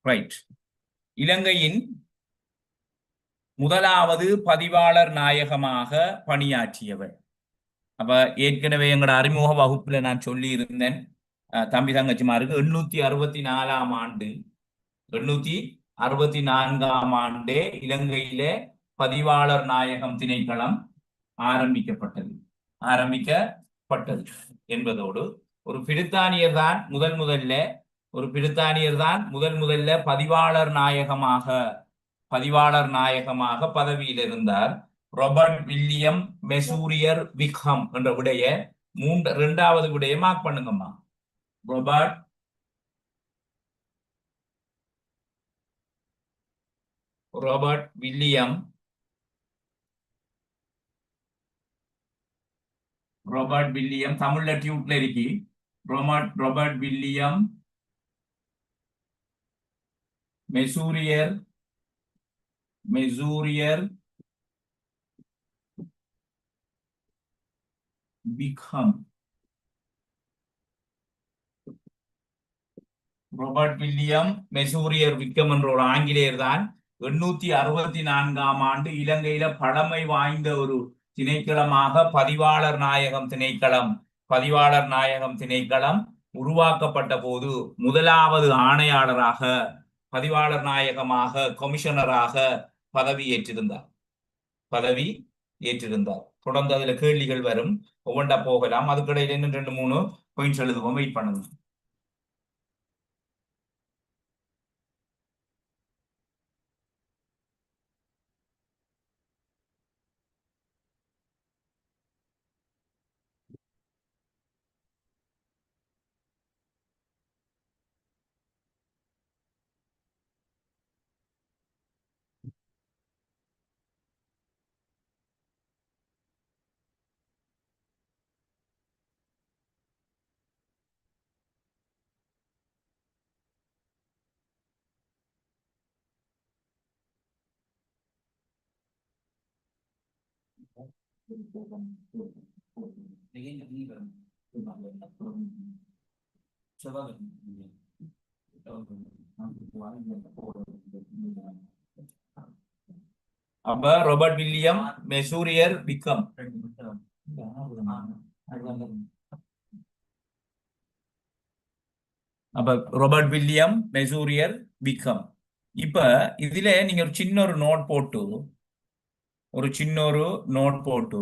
Right. இலங்கையின் முதலாவது பதிவாளர் நாயகமாக பணியாற்றியவர். அப்ப ஏற்கனவே எங்களோட அறிமுக வகுப்புல நான் சொல்லி இருந்தேன் தம்பி தங்கச்சிமாருக்கு 864 ஆண்டு 864 இலங்கையிலே பதிவாளர் நாயகம் திணைக்களம் ஆரம்பிக்கப்பட்டது என்பதோடு ஒரு பிரித்தானியர் தான் முதல்ல பதிவாளர் நாயகமாக பதவியில் இருந்தார். ராபர்ட் வில்லியம் மெசூரியர் விக்ஹம் என்ற விடைய இரண்டாவது விடைய மார்க் பண்ணுங்கம்மா. ராபர்ட் வில்லியம் தமிழ்ல டியூட்ல இருக்கு. Robert William Mesurier Wickham. Robert William Mesurier Wickham என்ற ஒரு ஆங்கிலேயர் தான் 864 ஆண்டு இலங்கையில பழமை வாய்ந்த ஒரு திணைக்களமாக பதிவாளர் நாயகம் திணைக்களம் உருவாக்கப்பட்ட போது முதலாவது ஆணையாளராக, பதிவாளர் நாயகமாக, கமிஷனராக பதவி ஏற்றிருந்தார். தொடர்ந்து அதுல கேள்விகள் வரும், ஒவ்வொன்றா போகலாம். அதுக்கிடையில இன்னும் 2-3 பாயிண்ட்ஸ் எழுதுவோம், வெயிட் பண்ணுங்க. அப்ப Robert William Mesurier Wickham. Robert William Mesurier Wickham. இப்ப இதுல நீங்க ஒரு சின்ன நோட் போட்டு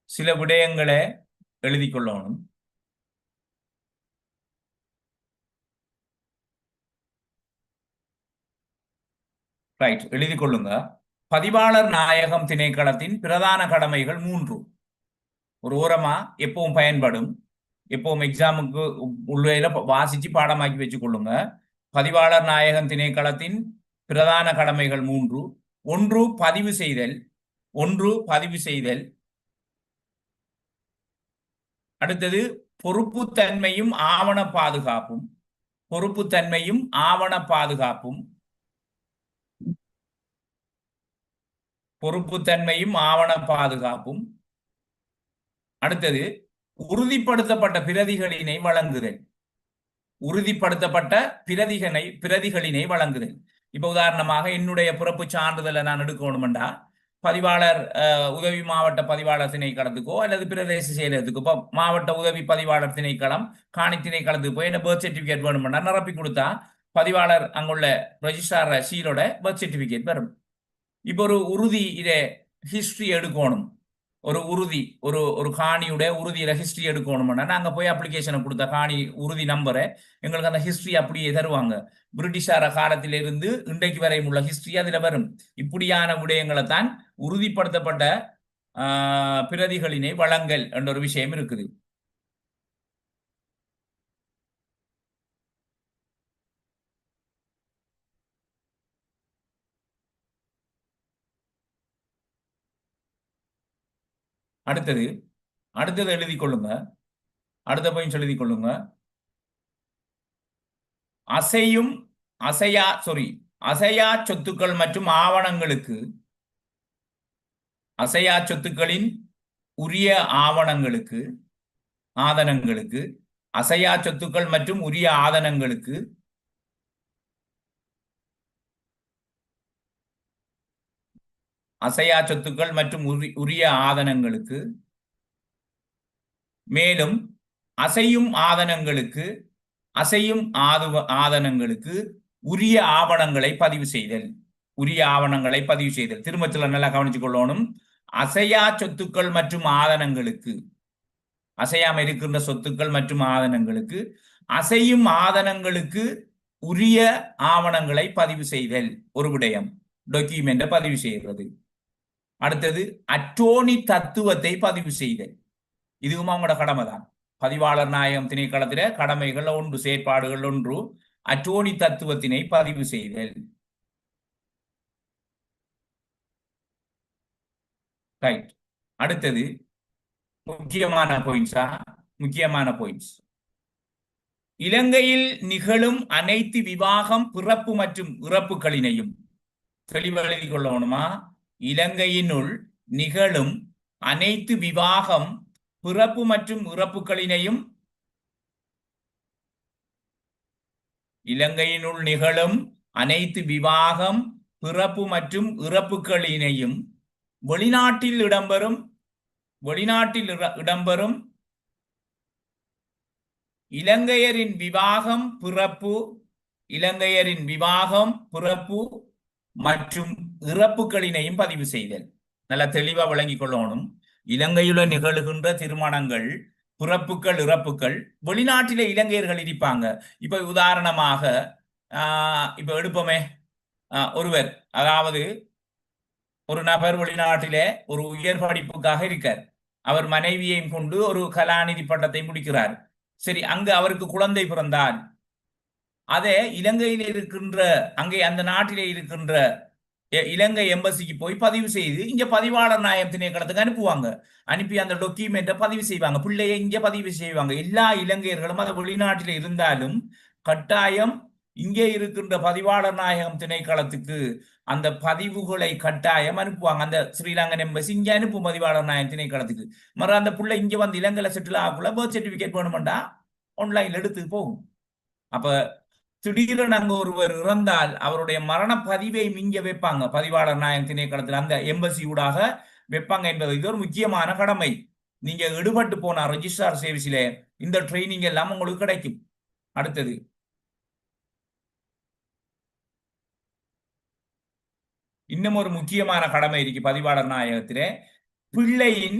சில விடயங்களை எழுதி கொள்ளணும். ரைட், எழுதி கொள்ளுங்க. பதிவாளர் நாயகம் திணைக்களத்தின் பிரதான கடமைகள் 3. ஒரு ஓரமா எப்பவும் பயன்படும், எப்பவும் எக்ஸாமுக்கு உள்ள வாசிச்சு பாடமாக்கி வச்சு கொள்ளுங்க. பதிவாளர் நாயகம் திணைக்களத்தின் பிரதான கடமைகள் 3. 1 பதிவு செய்தல். அடுத்தது பொறுப்புத்தன்மையும் ஆவண பாதுகாப்பும். அடுத்தது உறுதிப்படுத்தப்பட்ட பிரதிகளினை வழங்குதல். இப்ப உதாரணமாக என்னுடைய பிறப்பு சான்றிதழை நான் எடுக்கணும்டா பதிவாளர் உதவி மாவட்ட பதிவாளர் திணைக்களத்துக்கோ அல்லது பிரதேச செயலகத்துக்கோ, இப்போ மாவட்ட உதவி பதிவாளர் திணைக்களம் காணி திணைக்களத்துக்கு போய் என்ன பர்த் சர்டிபிகேட் வேணும்னா நிரப்பி கொடுத்தா பதிவாளர் அங்குள்ள ரெஜிஸ்ட்ரார் சீலோட பர்த் சர்டிபிகேட் வரும். இப்போ ஒரு உறுதி இதை ஹிஸ்டரி எடுக்கணும், ஒரு காணியோட உறுதியில ஹிஸ்டரி எடுக்கணும்னா நாங்க போய் அப்ளிகேஷனை கொடுத்த காணி உறுதி நம்பரை எங்களுக்கு அந்த ஹிஸ்டரி அப்படியே தருவாங்க. பிரிட்டிஷார காலத்திலிருந்து இன்றைக்கு வரை உள்ள ஹிஸ்டரி அதுல வரும். இப்படியான விடயங்களை தான் உறுதிப்படுத்தப்பட்ட பிரதிகளினை வழங்கல் என்ற ஒரு விஷயம் இருக்குது. அடுத்தது எழுதி கொள்ளுங்க. அடுத்த பாயிண்ட் எழுதி கொள்ளுங்க. அசையா சொத்துக்கள் மற்றும் அசையா சொத்துக்களின் உரிய ஆதனங்களுக்கு அசையா சொத்துக்கள் மற்றும் உரிய ஆதனங்களுக்கு அசையா சொத்துக்கள் மற்றும் உரிய ஆதனங்களுக்கு மேலும் அசையும் ஆதனங்களுக்கு ஆதனங்களுக்கு உரிய ஆவணங்களை பதிவு செய்தல். உரிய ஆவணங்களை பதிவு செய்தல். திரும்ப நல்லா கவனிச்சு கொள்ளணும். அசையா சொத்துக்கள் மற்றும் ஆதனங்களுக்கு, அசையாம இருக்கின்ற சொத்துக்கள் மற்றும் ஆதனங்களுக்கு, அசையும் ஆதனங்களுக்கு உரிய ஆவணங்களை பதிவு செய்தல் ஒரு விடயம். டாக்குமெண்ட பதிவு செய்கிறது. அடுத்தது அட்டோனி தத்துவத்தை பதிவு செய்தல். இதுவும் அவங்களோட கடமை தான். பதிவாளர் நாயகம் திணைக்களத்தில கடமைகள் ஒன்று, செயற்பாடுகள் ஒன்று அட்டோனி தத்துவத்தினை பதிவு செய்தல். ரைட். அடுத்தது முக்கியமான பாயிண்ட்ஸ். இலங்கையில் நிகழும் அனைத்து விவாகம், பிறப்பு மற்றும் இறப்புகளினையும் தெளிவெழுதி கொள்ளணுமா? இலங்கையினுள் நிகழும் அனைத்து விவாகம், பிறப்பு மற்றும் இறப்புகளினையும் இலங்கையினுள் நிகழும் அனைத்து விவாகம், பிறப்பு மற்றும் இறப்புகளினையும் வெளிநாட்டில் இடம்பெறும் இலங்கையரின் விவாகம், பிறப்பு மற்றும் இறப்புகளினையும் பதிவு செய்தல். நல்ல தெளிவா விளங்கிக் கொள்ளணும். இலங்கையில நிகழ்கின்ற திருமணங்கள், பிறப்புகள், இறப்புகள், வெளிநாட்டில இலங்கையர்கள் இருப்பாங்க. இப்ப உதாரணமாக இப்ப எடுப்போமே, ஒருவர், அதாவது ஒரு நபர் வெளிநாட்டிலே ஒரு உயர் படிப்புக்காக இருக்கார். அவர் மனைவியையும் கொண்டு ஒரு கலாநிதி பட்டத்தை முடிக்கிறார். சரி, அங்கு அவருக்கு குழந்தை பிறந்தால் அதே இலங்கையில் இருக்கின்ற, அங்கே அந்த நாட்டிலே இருக்கின்ற இலங்கை எம்பசிக்கு போய் பதிவு செய்து இங்க பதிவாளர் நாயகம் திணைக்களத்துக்கு அனுப்புவாங்க. அனுப்பி அந்த டாக்குமெண்ட்டை பதிவு செய்வாங்க. பிள்ளையை இங்க பதிவு செய்வாங்க. எல்லா இலங்கையர்களும் அதை வெளிநாட்டில் இருந்தாலும் கட்டாயம் இங்கே இருக்கின்ற பதிவாளர் நாயகம் திணைக்களத்துக்கு அந்த பதிவுகளை கட்டாயம் அனுப்புவாங்க. அந்த ஸ்ரீலங்கன் எம்பசி இங்க அனுப்பும் பதிவாளர் நாயகம் திணைக்களத்துக்கு. மறு அந்த பிள்ளை இங்க வந்து இலங்கையில செட்டில் ஆகக்குள்ள பர்த் சர்டிபிகேட் வேணுமெண்டா ஆன்லைன்ல எடுத்து போகும். அப்ப திடீரென அங்க ஒருவர் இறந்தால் அவருடைய மரண பதிவை இங்க வைப்பாங்க பதிவாளர் நாயகம் திணைக்களத்தில், அந்த எம்பசி ஊடாக வைப்பாங்க என்பது இது ஒரு முக்கியமான கடமை. நீங்க எடுபட்டு போன ரெஜிஸ்ட்ரார் சர்வீஸ்ல இந்த ட்ரைனிங் எல்லாம் உங்களுக்கு கிடைக்கும். அடுத்தது இன்னும் ஒரு முக்கியமான கடமை இருக்கு பதிவாளர் நாயகத்திலே. பிள்ளையின்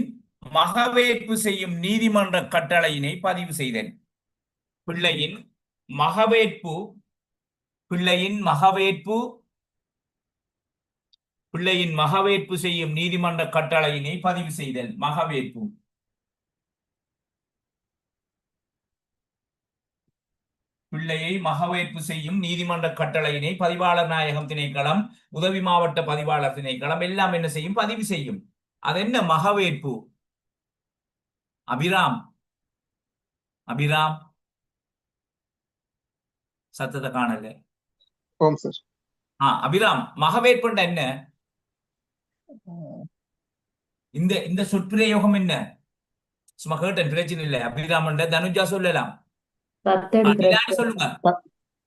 மகவேற்பு செய்யும் நீதிமன்ற கட்டளையினை பதிவு செய்தல். பிள்ளையின் மகவேற்பு செய்யும் நீதிமன்ற கட்டளையினை பதிவு செய்தல். மகவேற்பு பிள்ளையை மகவேற்பு செய்யும் நீதிமன்ற கட்டளையினை பதிவாளர் நாயகம் திணைக்களம், உதவி மாவட்ட பதிவாளர் திணைக்களம் எல்லாம் என்ன செய்யும்? பதிவு செய்யும். அது என்ன மகவேற்பு? அபிராம் சத்தத்தை காணல. அபிராம், மகவேற்புண்டா என்ன? இந்த சொற்பிரயோகம் என்ன? சும்மா கேட்டேன், பிரச்சனை இல்லை. அபிராம் தனுஜா சொல்லலாம். சொல்லுங்க.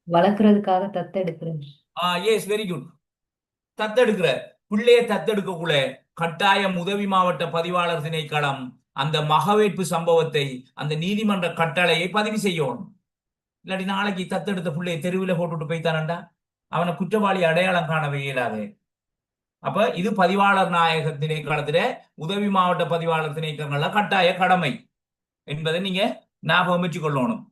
வளர்க்கறதுக்காக தத்தெடுக்கிறது. Yes, very good. தத்தெடுக்கிற பிள்ளைய தத்தெடுக்கக்குள்ள கட்டாயம் உதவி மாவட்ட பதிவாளர் திணைக்களம் அந்த மகவேற்பு சம்பவத்தை, அந்த நீதிமன்ற கட்டளையை பதிவு செய்யணும். இல்லாட்டி நாளைக்கு தத்தெடுத்த பிள்ளையை தெருவில் போட்டுட்டு போய்த்தானண்டா அவனை குற்றவாளி அடையாளம் காணவே இயலாது. அப்ப இது பதிவாளர் நாயக திணைக்களத்தில, உதவி மாவட்ட பதிவாளர் திணைக்களங்கள்ல கட்டாய கடமை என்பதை நீங்க ஞாபகம் வச்சுக் கொள்ளணும்.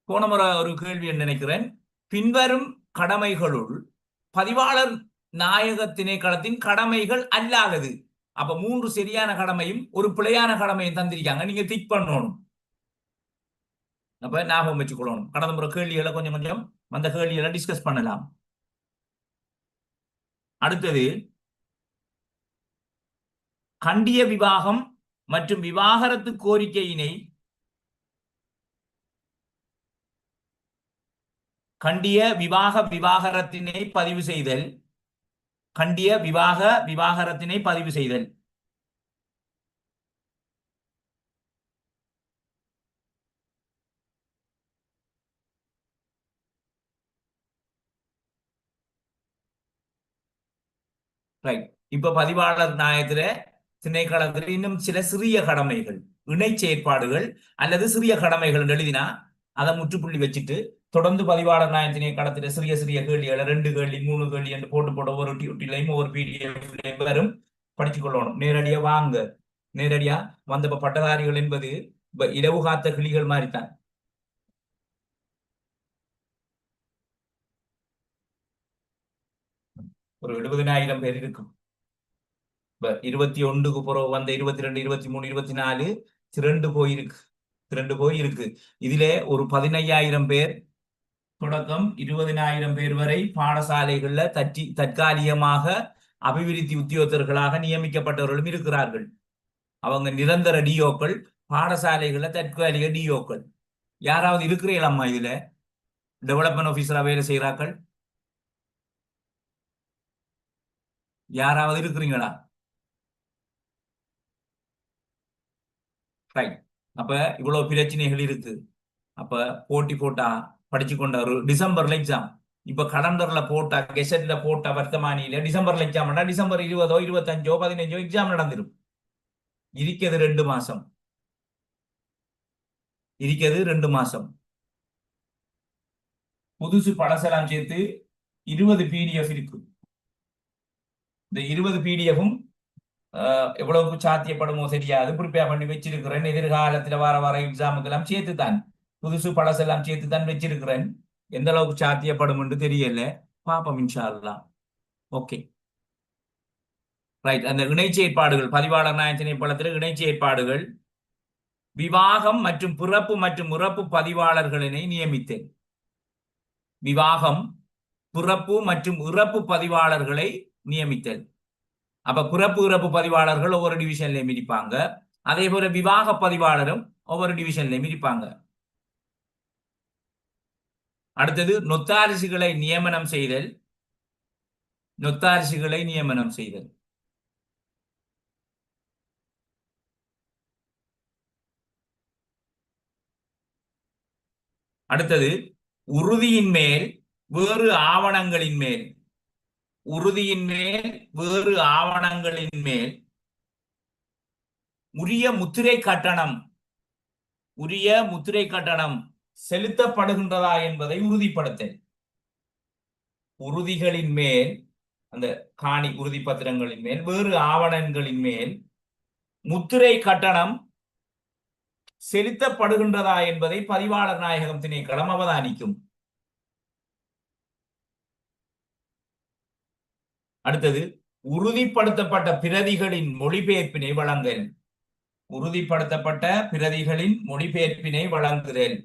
போன முறை ஒரு கேள்வி நினைக்கிறேன். பின்வரும் கடமைகளுள் பதிவாளர் நாயக திணைக்களத்தின் கடமைகள் அல்லாதது. அப்ப 3 சரியான கடமையும் ஒரு பிழையான கடமையும் தந்திருக்காங்க. நீங்க டிக் பண்ணணும். அப்ப ஞாபகம் வச்சுக் கொள்ளணும். கடந்த முறை கேள்விகளை கொஞ்சம் அந்த கேள்விகளை டிஸ்கஸ் பண்ணலாம். அடுத்தது கண்டிய விவாகம் மற்றும் விவாகரத்து கோரிக்கையினை விவாகரத்தினை பதிவு செய்தல். விவாகரத்தினை பதிவு செய்தல். ரைட். இப்ப பதிவாளர் நாயகத்தில திணைக்களத்தில் இன்னும் சில சிறிய கடமைகள், இணை செயற்பாடுகள் அல்லது சிறிய கடமைகள் எழுதினா அதை முற்றுப்புள்ளி வச்சுட்டு தொடர்ந்து பதிவாளர் நாயக திணைக்களத்தில் சிறிய சிறிய கேள்விகளை 2 கேள்வி 3 கேள்வி என்று போட்டு போட்டு ஒவ்வொரு டியூட்டிலையும் ஒவ்வொரு பிடிஎஃப் வரும், படிச்சு கொள்ளணும். நேரடியா வாங்க, நேரடியா வந்த பட்டதாரிகள் என்பது இரவு காத்த கிளிகள் மாதிரி தான். ஒரு 70,000 பேர் இருக்கும். 21க்கு பிறகு வந்த 22 23 24 திரண்டு போயிருக்கு. இதிலே ஒரு 15,000 பேர் தொடக்கம் 20,000 பேர் வரை பாடசாலைகள்ல தற்காலிகமாக அபிவிருத்தி உத்தியோகத்தர்களாக நியமிக்கப்பட்டவர்களும் இருக்கிறார்கள். அவங்க நிரந்தர டிஓக்கள், பாடசாலைகள்ல தற்காலிக டிஓக்கள். யாராவது இருக்கிறீங்களம்மா இதுல டெவலப்மெண்ட் ஆபீசரா வேலை செய்கிறார்கள்? யாராவது இருக்கிறீங்களா? ரைட். அப்ப இவ்வளவு பிரச்சனைகள் இருக்கு. அப்ப போட்டி போட்டா படிச்சு கொண்டாரு. டிசம்பர்ல எக்ஸாம். இப்ப கலண்டர்ல போட்டா, கெசட்ல போட்டா, வர்த்தமானியில டிசம்பர்ல எக்ஸாம், டிசம்பர் 20 25 15 எக்ஸாம் நடந்துரும். இருக்கிறது 2 மாசம். இருக்கிறது 2 மாசம். புதுசு பழசெல்லாம் சேர்த்து 20 பிடிஎஃப் இருக்கு. இந்த 20 பிடிஎஃப்பும் எவ்வளவுக்கு சாத்தியப்படுமோ தெரியாது, ப்ரிப்பேர் பண்ணி வச்சிருக்கிறேன். எதிர்காலத்துல வர எக்ஸாமுக்கு எல்லாம் சேர்த்துத்தான், புதுசு பழசெல்லாம் சேர்த்துத்தான் வச்சிருக்கிறேன். எந்த அளவுக்கு சாத்தியப்படும் என்று தெரியல, பாப்போம் இன்ஷா அல்லாஹ். Okay right. அந்த இணை செயற்பாடுகள், பதிவாளர் நாயக திணைக்களத்தில் இணை செயற்பாடுகள், விவாகம் மற்றும் பிறப்பு மற்றும் இறப்பு பதிவாளர்களினை நியமித்தேன். விவாகம், பிறப்பு மற்றும் இறப்பு பதிவாளர்களை நியமித்தல். அப்ப பிறப்பு இறப்பு பதிவாளர்கள் ஒவ்வொரு டிவிஷன்லையும் இருப்பாங்க. அதே போல விவாக பதிவாளரும் ஒவ்வொரு டிவிஷன்லையும் இருப்பாங்க. அடுத்தது நொத்தாரிசுகளை நியமனம் செய்தல். நொத்தாரிசுகளை நியமனம் செய்தல். அடுத்தது உறுதியின் மேல் வேறு ஆவணங்களின் மேல், உறுதியின் மேல் வேறு ஆவணங்களின் மேல் உரிய முத்திரை கட்டணம் செலுத்தப்படுகின்றதா என்பதை உறுதிப்படுத்தல். உறுதிகளின் மேல், அந்த காணி உறுதி பத்திரங்களின் மேல் வேறு ஆவணங்களின் மேல் முத்திரை கட்டணம் செலுத்தப்படுகின்றதா என்பதை பதிவாளர் நாயகம் திணைக்களம் அவதானிக்கும். அடுத்தது உறுதிப்படுத்தப்பட்ட பிரதிகளின் மொழிபெயர்ப்பினை வழங்கல். உறுதிப்படுத்தப்பட்ட பிரதிகளின் மொழிபெயர்ப்பினை வழங்குதல்.